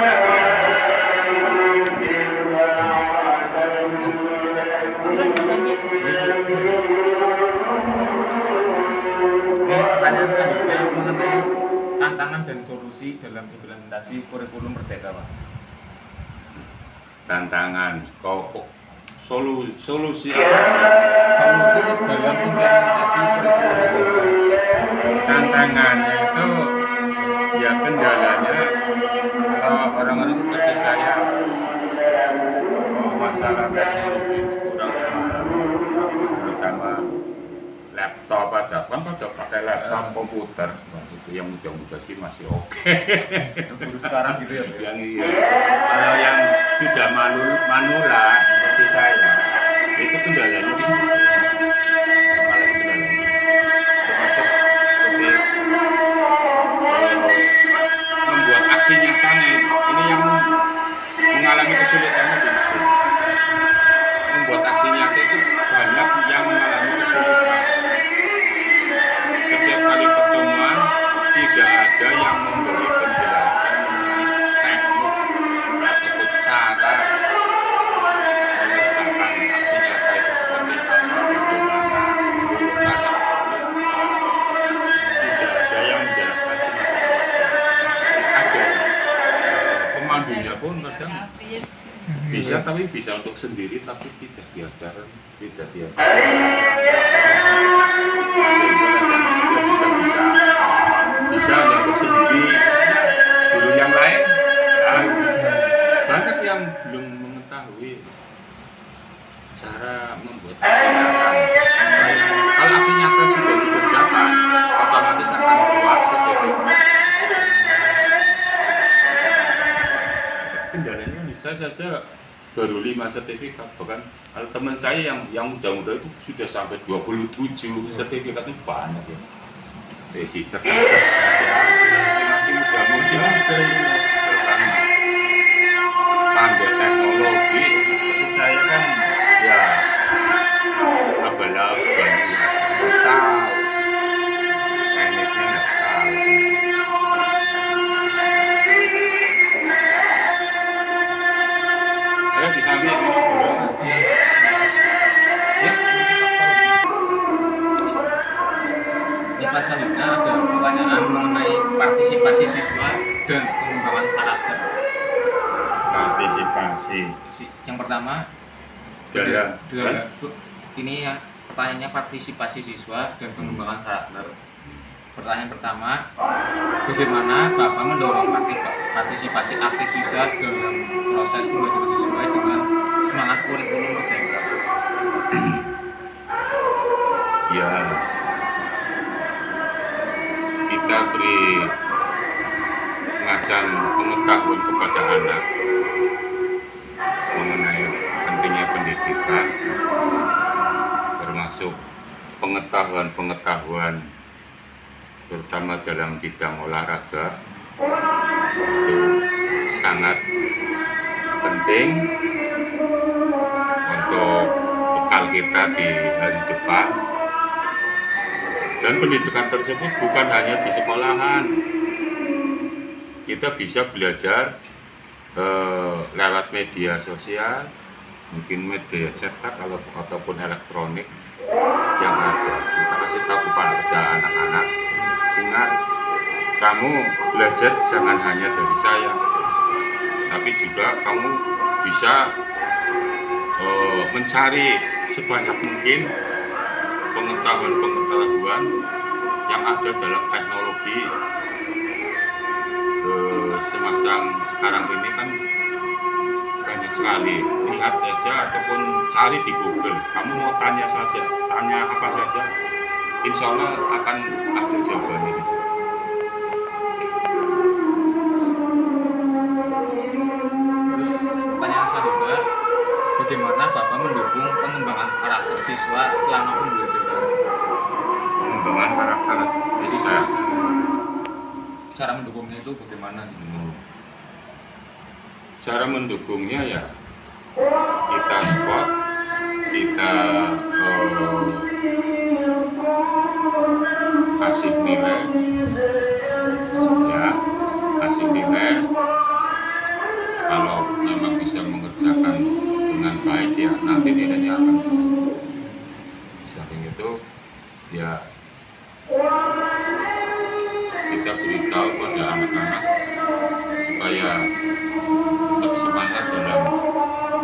Pertanyaan selanjutnya mengenai tantangan dan solusi dalam implementasi kurikulum Merdeka, Pak. Tantangan, solusi apa? Solusi dalam implementasi kurikulum Merdeka. Tantangannya itu ya kendalanya kalau orang-orang seperti saya masalah teknologi itu kurang paham, terutama laptop kan pada pakai laptop komputer. Wah, itu yang muda-muda sih masih oke. Guru sekarang gitu ya, Pak? Yang iya. Kalau yang sudah manula seperti saya itu kendalanya di situ. Malah kendalanya termasuk seperti membuat aksi nyatanya ini yang mengalami kesulitannya di situ. Membuat aksi nyata itu banyak yang mengalami kesulitan. Setiap kali pertemuan tidak ada yang memberi penjelasan mengenai teknik ataupun cara mengerjakan aksi nyata itu seperti apa. kadang Ngasih. bisa, tapi bisa untuk sendiri, tapi tidak diajarkan, tidak diajarkan. Sehingga kadang dia bisa hanya untuk sendiri. Guru yang lain banyak yang belum mengetahui cara membuat aksi nyata. Kalau aksi nyata sudah dikerjakan, otomatis akan keluar sertifikat. Kendalanya bisa saja baru 5 sertifikat, bahkan kalau teman saya yang muda-muda itu sudah sampai 27 sertifikat, itu banyak ya. Si cerdas, masih muda-muda, pandai teknologi. Seperti saya kan ya abal-abal, nggak tahu tekniknya, nggak tahu. Ayo disambil minum dulu, Mas. Yes, Pak, selanjutnya ada pertanyaan mengenai partisipasi siswa dan pengembangan karakter. Partisipasi Yang pertama, ini ya pertanyaannya partisipasi siswa dan pengembangan karakter. Pertanyaan pertama, bagaimana Bapak mendorong partisipasi aktif siswa dalam proses pembelajaran sesuai dengan semangat kurikulum merdeka? ya, kita beri semacam pengetahuan kepada anak mengenai pentingnya pendidikan, termasuk pengetahuan terutama dalam bidang olahraga. Itu sangat penting untuk bekal kita di hari depan. Dan pendidikan tersebut bukan hanya di sekolahan. Kita bisa belajar lewat media sosial, mungkin media cetak ataupun elektronik yang ada. Kita kasih tahu kepada anak-anak, ingat, kamu belajar jangan hanya dari saya, tapi juga kamu bisa mencari sebanyak mungkin pengetahuan yang ada dalam teknologi. Semacam sekarang ini kan banyak sekali, lihat aja ataupun cari di Google. Kamu mau tanya apa saja, insya Allah akan ada jawabannya di situ. Terus pertanyaan selanjutnya, bagaimana Bapak mendukung pengembangan karakter siswa selama pembelajaran? Pengembangan karakter itu saya. Cara mendukungnya itu bagaimana? Cara mendukungnya ya kita support, kita kasih nilai, ya kasih nilai. Kalau memang bisa mengerjakan dengan baik ya nanti nilainya akan. Samping itu ya kita beritahu pada anak-anak supaya tetap semangat dalam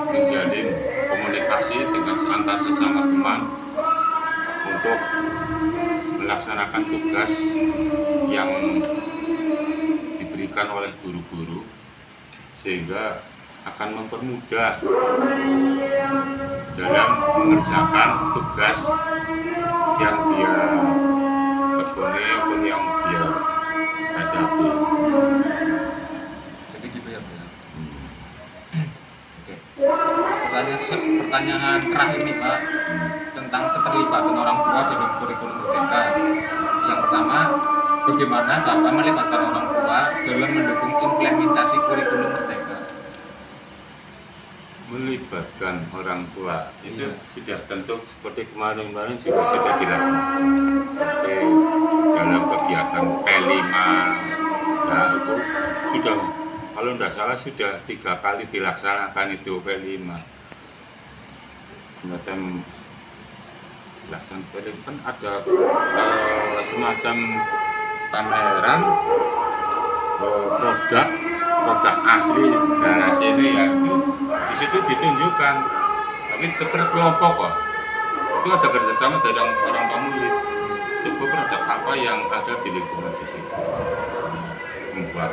menjalin komunikasi dengan antar sesama teman untuk melaksanakan tugas yang diberikan oleh guru-guru, sehingga akan mempermudah dalam mengerjakan tugas yang dia tekuni maupun yang dia hadapi. Jadi gitu ya, Bu. Oke. Pertanyaan terakhir nih, Pak, tentang keterlibatan orang tua dalam kurikulum merdeka. Yang pertama, bagaimana Bapak melibatkan orang tua dalam mendukung implementasi kurikulum merdeka? Melibatkan orang tua itu Iya. sudah tentu seperti kemarin juga sudah dilaksanakan. Seperti dalam kegiatan P5, nah itu sudah, kalau tidak salah sudah 3 kali dilaksanakan itu P5. Semacam pelaksanaan P5 kan ada semacam pameran produk produk asli daerah sini ya itu di situ ditunjukkan, tapi terkelompok kok. Itu ada kerjasama dari orang tua murid. Coba produk apa yang ada di lingkungan di situ, membuat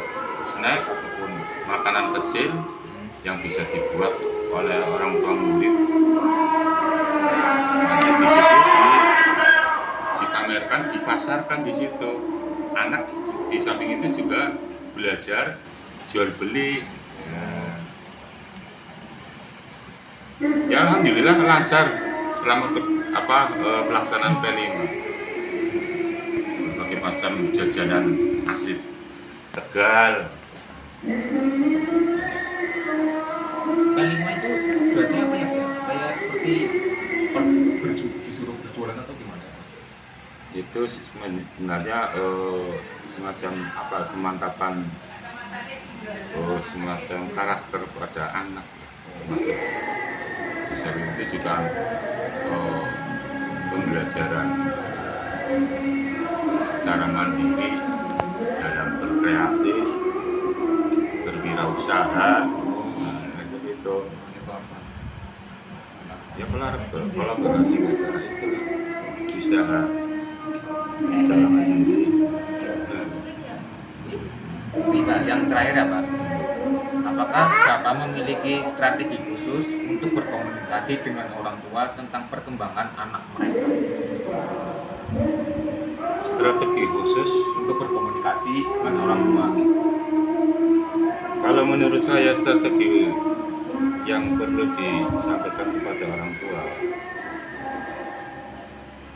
snack ataupun makanan kecil yang bisa dibuat oleh orang tua murid. Nanti di situ dipamerkan, dipasarkan di situ. Anak di samping itu juga belajar jual beli. Ya alhamdulillah lancar selama pelaksanaan P5. Berbagai macam jajanan asli Tegal. P5 itu berarti apa ya Pak? Kayak seperti disuruh berjualan atau gimana? Itu sebenarnya semacam pemantapan semacam karakter pada anak. Di samping itu juga pembelajaran secara mandiri dalam berkreasi, berwirausaha, itu ya kolaborasi masalah itu usaha mandiri. Ini Pak, yang terakhir ya Pak, apakah Bapak memiliki strategi khusus untuk berkomunikasi dengan orang tua tentang perkembangan anak mereka? Strategi khusus Untuk berkomunikasi dengan orang tua. kalau menurut saya strategi yang perlu disampaikan kepada orang tua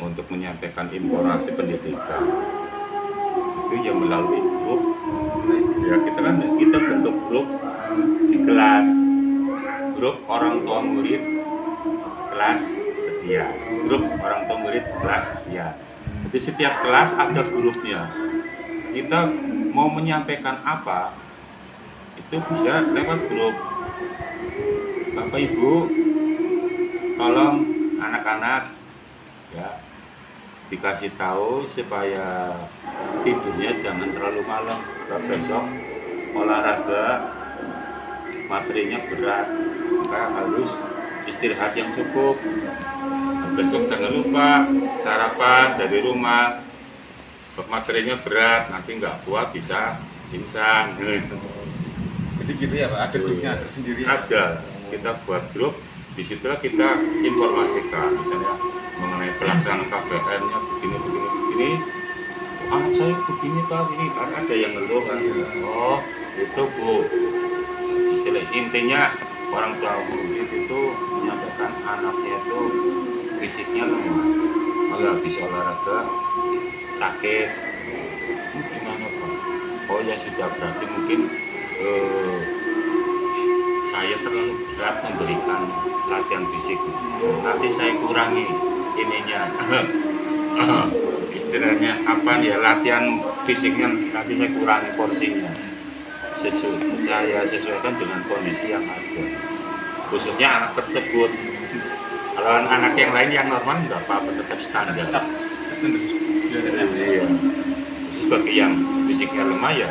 untuk menyampaikan informasi pendidikan itu ya melalui grup. Ya kita bentuk grup di kelas, grup orang tua murid kelas setia, grup orang tua murid kelas setia. Jadi setiap kelas ada grupnya. Kita mau menyampaikan apa itu bisa lewat grup. Bapak Ibu, tolong anak-anak ya dikasih tahu supaya tidurnya jangan terlalu malam. Besok olahraga materinya berat, maka harus istirahat yang cukup. Besok jangan lupa sarapan dari rumah, materinya berat, nanti nggak kuat bisa pingsan. Jadi gitu ya Pak, ada grupnya tersendiri. Ada, kita buat grup, disitulah kita informasikan, misalnya mengenai pelaksanaan KBM-nya begini. Anak saya begini Pak, ini ada yang ngeluh kan? Oh, itu Bu. Istilah intinya orang tua murid itu menyampaikan anaknya itu fisiknya lemah, nggak bisa olahraga, sakit. Ini gimana Pak? Oh ya sudah, berarti mungkin saya terlalu berat memberikan latihan fisik. Nanti saya kurangi ininya. Istilahnya apa ya, latihan fisiknya nanti saya kurangi porsinya. Saya sesuaikan dengan kondisi yang ada. Khususnya anak tersebut. Kalau anak yang lain yang normal nggak apa-apa, tetap standar. Iya. Bagi yang fisiknya lemah ya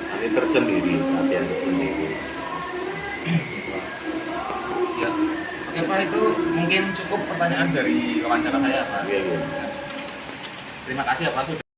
nanti tersendiri, latihan tersendiri. Ya, oke Pak, itu mungkin cukup pertanyaan dari wawancara saya Pak. Iya. Terima kasih ya Pak sudah